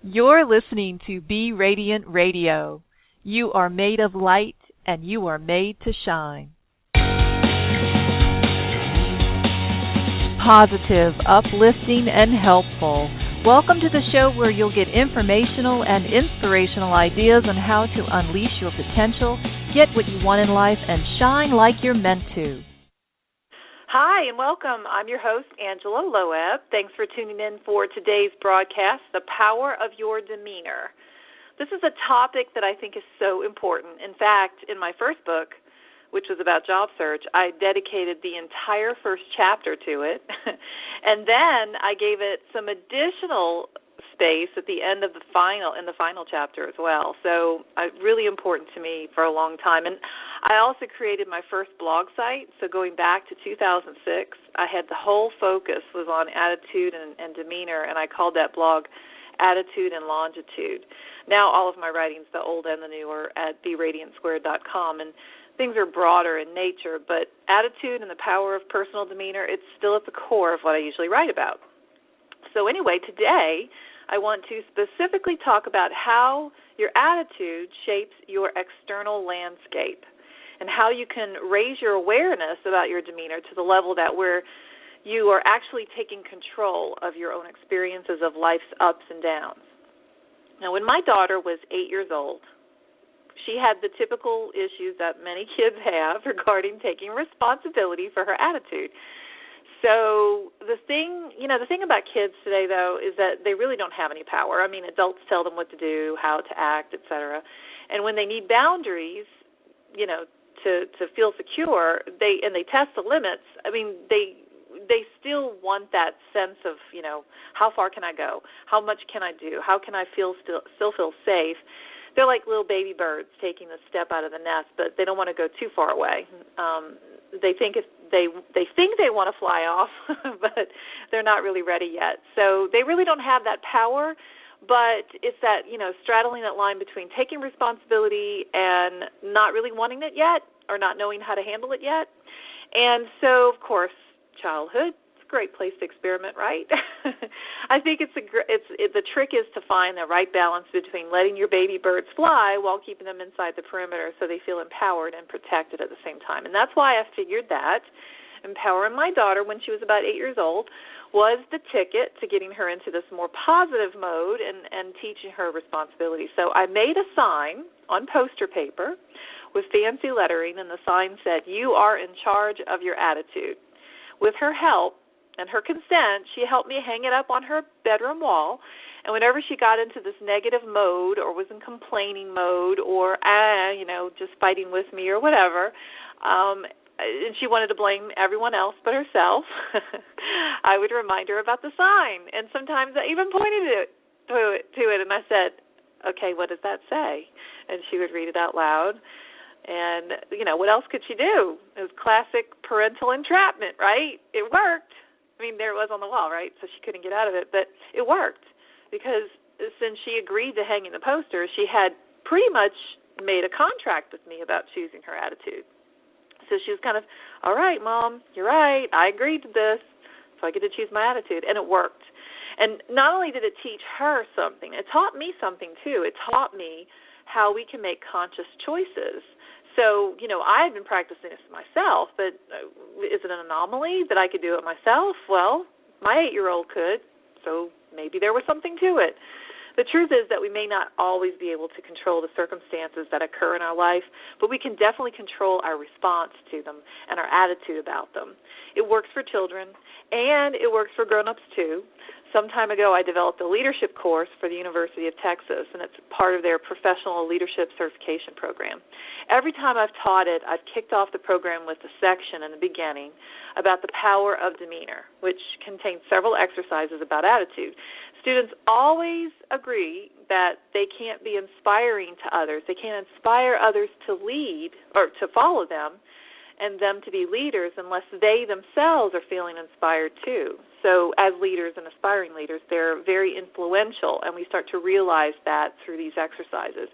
You're listening to Be Radiant Radio. You are made of light and you are made to shine. Positive, uplifting, and helpful. Welcome to the show where you'll get informational and inspirational ideas on how to unleash your potential, get what you want in life, and shine like you're meant to. Hi, and welcome. I'm your host, Angela Loeb. Thanks for tuning in for today's broadcast, The Power of Your Demeanor. This is a topic that I think is so important. In fact, in my first book, which was about job search, I dedicated the entire first chapter to it, and then I gave it some additional space at the end of the final chapter as well. So really important to me for a long time. And I also created my first blog site. So going back to 2006, I had the whole focus was on attitude and demeanor, and I called that blog Attitude and Longitude. Now all of my writings, the old and the new, are at beradiantsquared.com, and things are broader in nature, but attitude and the power of personal demeanor, it's still at the core of what I usually write about. So anyway, today I want to specifically talk about how your attitude shapes your external landscape and how you can raise your awareness about your demeanor to the level that where you are actually taking control of your own experiences of life's ups and downs. Now, when my daughter was 8 years old, she had the typical issues that many kids have regarding taking responsibility for her attitude. So the thing about kids today, though, is that they really don't have any power. I mean, adults tell them what to do, how to act, etc. And when they need boundaries, to feel secure, they test the limits. I mean, they still want that sense of, how far can I go? How much can I do? How can I still feel safe? They're like little baby birds taking a step out of the nest, but they don't want to go too far away. They think they think they want to fly off, but they're not really ready yet. So they really don't have that power, but it's that, straddling that line between taking responsibility and not really wanting it yet or not knowing how to handle it yet. And so, of course, childhood, great place to experiment, right? I think the trick is to find the right balance between letting your baby birds fly while keeping them inside the perimeter so they feel empowered and protected at the same time. And that's why I figured that empowering my daughter when she was about 8 years old was the ticket to getting her into this more positive mode and teaching her responsibility. So I made a sign on poster paper with fancy lettering, and the sign said, "You are in charge of your attitude." With her help and her consent, she helped me hang it up on her bedroom wall, and whenever she got into this negative mode or was in complaining mode or, just fighting with me or whatever, and she wanted to blame everyone else but herself, I would remind her about the sign, and sometimes I even pointed to it, and I said, "Okay, what does that say?" And she would read it out loud. And, what else could she do? It was classic parental entrapment, right? It worked. I mean, there it was on the wall, right? So she couldn't get out of it. But it worked because since she agreed to hang in the poster, she had pretty much made a contract with me about choosing her attitude. So she was kind of, "All right, Mom, you're right. I agreed to this, so I get to choose my attitude." And it worked. And not only did it teach her something, it taught me something, too. It taught me how we can make conscious choices. So, I had been practicing this myself, but is it an anomaly that I could do it myself? Well, my 8-year-old could, so maybe there was something to it. The truth is that we may not always be able to control the circumstances that occur in our life, but we can definitely control our response to them and our attitude about them. It works for children, and it works for grown-ups, too. Some time ago, I developed a leadership course for the University of Texas, and it's part of their professional leadership certification program. Every time I've taught it, I've kicked off the program with a section in the beginning about the power of demeanor, which contains several exercises about attitude. Students always agree that they can't be inspiring to others. They can't inspire others to lead or to follow them and them to be leaders unless they themselves are feeling inspired too. So as leaders and aspiring leaders, they're very influential, and we start to realize that through these exercises.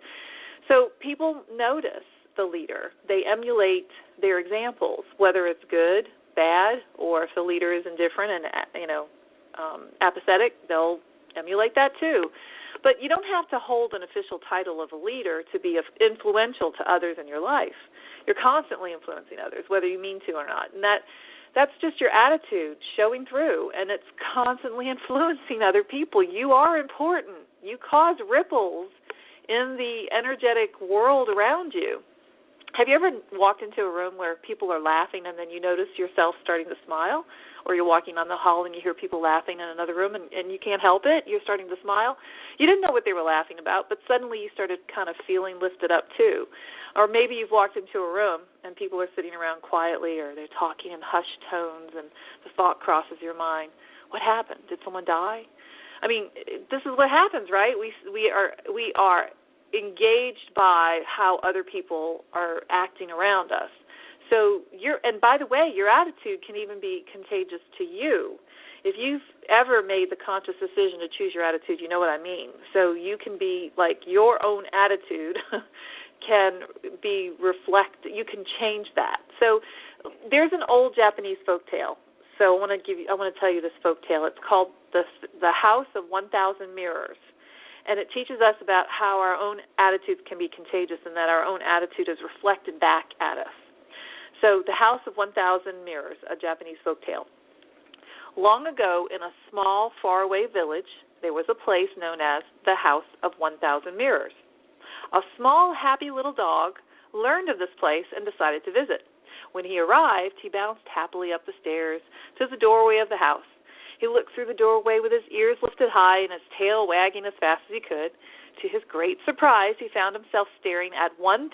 So people notice the leader. They emulate their examples, whether it's good, bad, or if the leader is indifferent and, apathetic, they'll emulate that too. But you don't have to hold an official title of a leader to be influential to others in your life. You're constantly influencing others, whether you mean to or not. And that's just your attitude showing through, and it's constantly influencing other people. You are important. You cause ripples in the energetic world around you. Have you ever walked into a room where people are laughing and then you notice yourself starting to smile? Or you're walking on the hall and you hear people laughing in another room and you can't help it, you're starting to smile? You didn't know what they were laughing about, but suddenly you started kind of feeling lifted up too. Or maybe you've walked into a room and people are sitting around quietly, or they're talking in hushed tones, and the thought crosses your mind, what happened? Did someone die? I mean, this is what happens, right? We are engaged by how other people are acting around us. So and by the way, your attitude can even be contagious to you. If you've ever made the conscious decision to choose your attitude, you know what I mean. So you can be like, your own attitude can be you can change that. So there's an old Japanese folktale. So I want to tell you this folktale. It's called the House of 1,000 Mirrors. And it teaches us about how our own attitudes can be contagious and that our own attitude is reflected back at us. So the House of 1,000 Mirrors, a Japanese folktale. Long ago, in a small, faraway village, there was a place known as the House of 1,000 Mirrors. A small, happy little dog learned of this place and decided to visit. When he arrived, he bounced happily up the stairs to the doorway of the house. He looked through the doorway with his ears lifted high and his tail wagging as fast as he could. To his great surprise, he found himself staring at 1,000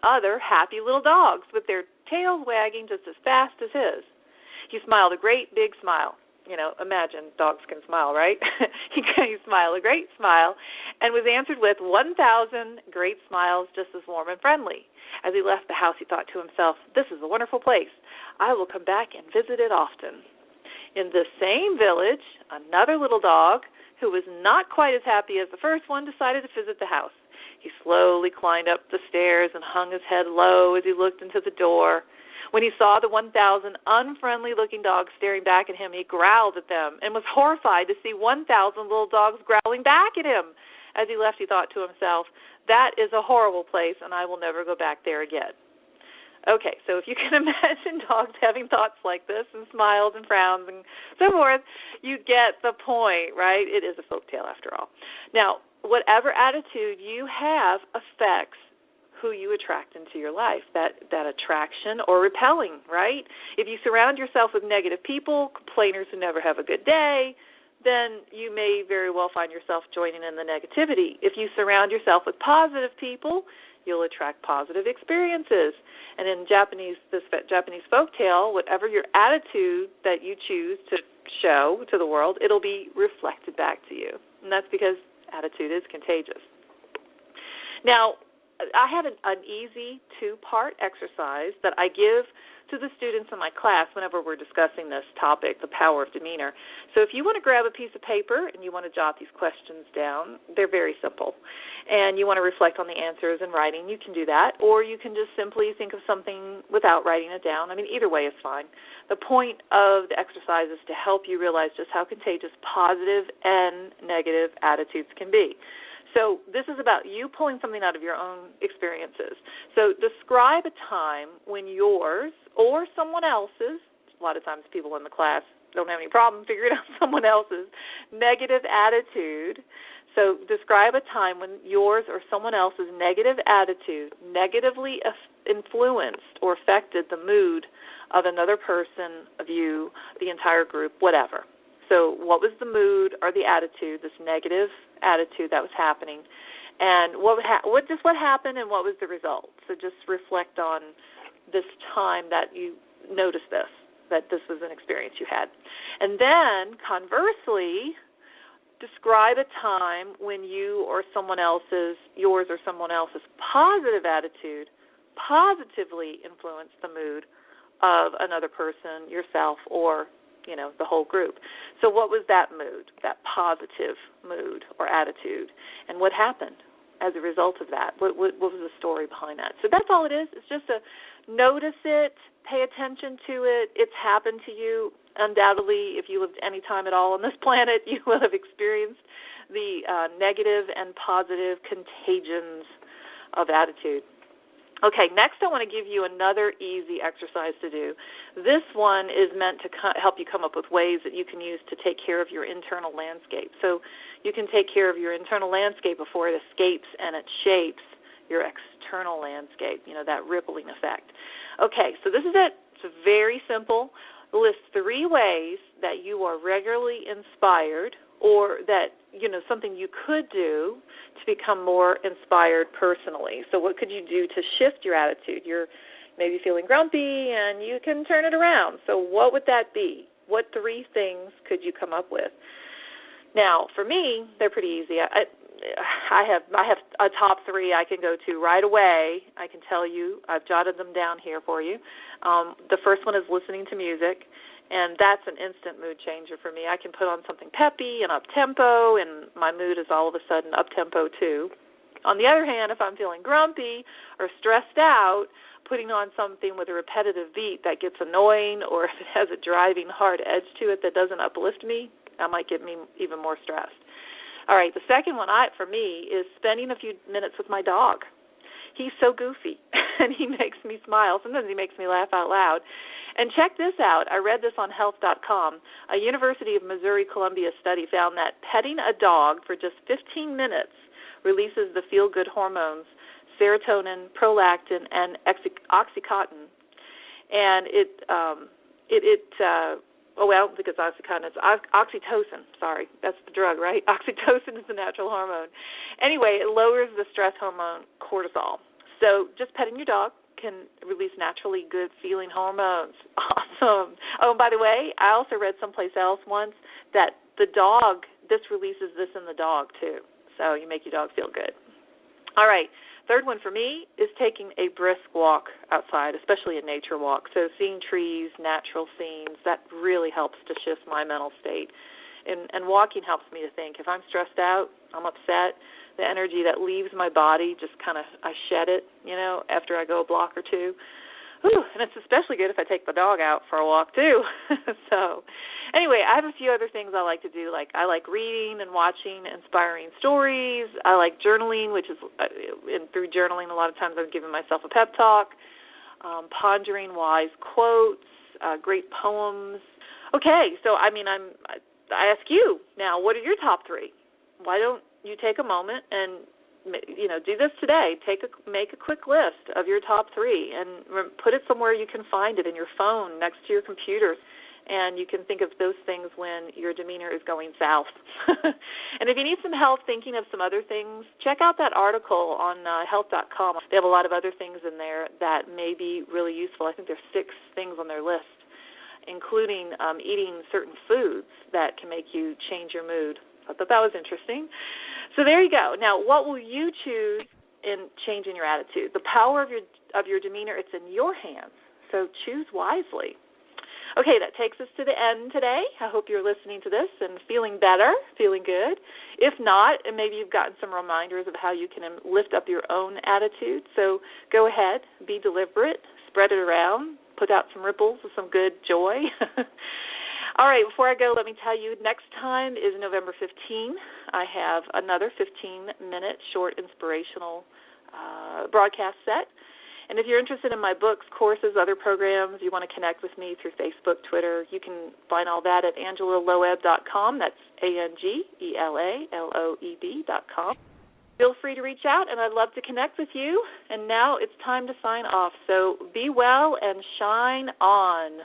other happy little dogs with their tails wagging just as fast as his. He smiled a great big smile. You know, imagine dogs can smile, right? He smiled a great smile and was answered with 1,000 great smiles just as warm and friendly. As he left the house, he thought to himself, this is a wonderful place. I will come back and visit it often. In the same village, another little dog, who was not quite as happy as the first one, decided to visit the house. He slowly climbed up the stairs and hung his head low as he looked into the door. When he saw the 1,000 unfriendly-looking dogs staring back at him, he growled at them and was horrified to see 1,000 little dogs growling back at him. As he left, he thought to himself, that is a horrible place, and I will never go back there again. Okay, so if you can imagine dogs having thoughts like this and smiles and frowns and so forth, you get the point, right? It is a folktale after all. Now, whatever attitude you have affects who you attract into your life, that attraction or repelling, right? If you surround yourself with negative people, complainers who never have a good day, then you may very well find yourself joining in the negativity. If you surround yourself with positive people, you'll attract positive experiences. And in this Japanese folktale, whatever your attitude that you choose to show to the world, it'll be reflected back to you. And that's because attitude is contagious. Now, I have an easy 2-part exercise that I give to the students in my class whenever we're discussing this topic, the power of demeanor. So if you want to grab a piece of paper and you want to jot these questions down, they're very simple. And you want to reflect on the answers in writing, you can do that. Or you can just simply think of something without writing it down. I mean, either way is fine. The point of the exercise is to help you realize just how contagious positive and negative attitudes can be. So this is about you pulling something out of your own experiences. So describe a time when yours or someone else's, a lot of times people in the class don't have any problem figuring out someone else's negative attitude. So describe a time when yours or someone else's negative attitude negatively influenced or affected the mood of another person, of you, the entire group, whatever. So what was the mood or the attitude, this negative attitude that was happening, and what happened and what was the result? So just reflect on this time that you noticed that this was an experience you had. And then, conversely, describe a time when yours or someone else's positive attitude positively influenced the mood of another person, yourself, or the whole group. So what was that mood, that positive mood or attitude, and what happened as a result of that? What was the story behind that? So that's all it is. It's just notice it, pay attention to it. It's happened to you. undoubtedly, if you lived any time at all on this planet, you will have experienced the negative and positive contagions of attitude. Okay, next I want to give you another easy exercise to do. This one is meant to help you come up with ways that you can use to take care of your internal landscape. So you can take care of your internal landscape before it escapes and it shapes your external landscape, that rippling effect. Okay, so this is it. It's very simple. List 3 ways that you are regularly inspired, or that, something you could do to become more inspired personally. So what could you do to shift your attitude? You're maybe feeling grumpy and you can turn it around. So what would that be? What 3 things could you come up with? Now, for me, they're pretty easy. I have a top 3 I can go to right away. I can tell you, I've jotted them down here for you. The first one is listening to music. And that's an instant mood changer for me. I can put on something peppy and up-tempo, and my mood is all of a sudden up-tempo too. On the other hand, if I'm feeling grumpy or stressed out, putting on something with a repetitive beat that gets annoying, or if it has a driving hard edge to it that doesn't uplift me, that might get me even more stressed. All right, the second one for me is spending a few minutes with my dog. He's so goofy, and he makes me smile. Sometimes he makes me laugh out loud. And check this out. I read this on health.com. A University of Missouri-Columbia study found that petting a dog for just 15 minutes releases the feel-good hormones, serotonin, prolactin, and oxytocin. And because oxytocin, it's oxytocin. Sorry, that's the drug, right? Oxytocin is the natural hormone. Anyway, it lowers the stress hormone cortisol. So just petting your dog can release naturally good-feeling hormones. Awesome. Oh, and by the way, I also read someplace else once that this releases this in the dog, too. So you make your dog feel good. All right. Third one for me is taking a brisk walk outside, especially a nature walk. So seeing trees, natural scenes, that really helps to shift my mental state. And walking helps me to think. If I'm stressed out, I'm upset, the energy that leaves my body just I shed it, after I go a block or two. Whew, and it's especially good if I take the dog out for a walk, too. So anyway, I have a few other things I like to do. Like I like reading and watching inspiring stories. I like journaling, which is, through journaling, a lot of times I'm giving myself a pep talk, pondering wise quotes, great poems. Okay, so I ask you now, what are your top 3? Why don't you take a moment and do this today. Make a quick list of your top 3 and put it somewhere you can find it in your phone, next to your computer, and you can think of those things when your demeanor is going south. And if you need some help thinking of some other things, check out that article on health.com. They have a lot of other things in there that may be really useful. I think there's 6 things on their list, including eating certain foods that can make you change your mood. I thought that was interesting. So there you go. Now, what will you choose in changing your attitude? The power of your demeanor, it's in your hands. So choose wisely. Okay, that takes us to the end today. I hope you're listening to this and feeling better, feeling good. If not, and maybe you've gotten some reminders of how you can lift up your own attitude. So go ahead, be deliberate, spread it around, put out some ripples of some good joy. All right, before I go, let me tell you, next time is November 15. I have another 15-minute short inspirational broadcast set. And if you're interested in my books, courses, other programs, you want to connect with me through Facebook, Twitter, you can find all that at angelaloeb.com. That's ANGELALOEB.com. Feel free to reach out, and I'd love to connect with you. And now it's time to sign off. So be well and shine on.